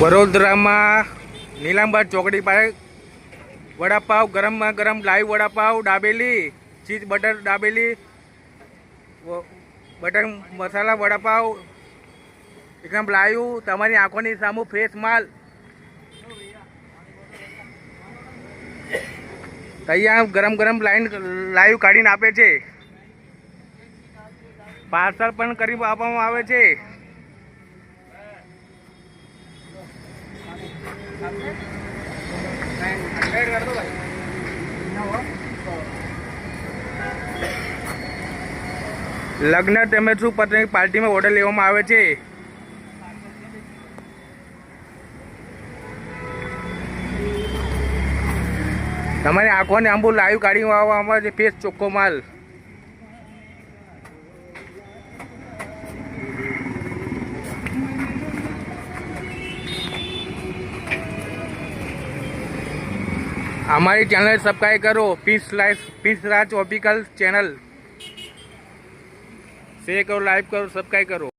વડોદરામાં નીલાંબર ચોકડી પાસે વડાપાવ ગરમમાં ગરમ live vada pav dabeli cheese butter dabeli butter masala vada pav એકદમ લાઈવ તમારી આંખોની સામે ફ્રેશ માલ તૈયાર ગરમ ગરમ લાઈવ કાઢીને આપે છે. પાર્સલ પણ કરી આપવામાં આવે છે. લગ્ન તેમજ શું પત્ની પાર્ટીમાં ઓર્ડર લેવામાં આવે છે. તમારી આંખોને આંબુ લાઈવ કાઢી આવવામાં આવે છે. ફેસ ચોખ્ખો માલ. हमारी चैनल सब्सक्राइब करो. पीस राज ऑफिशियल चैनल शेयर करो, लाइक करो, सब्सक्राइब करो.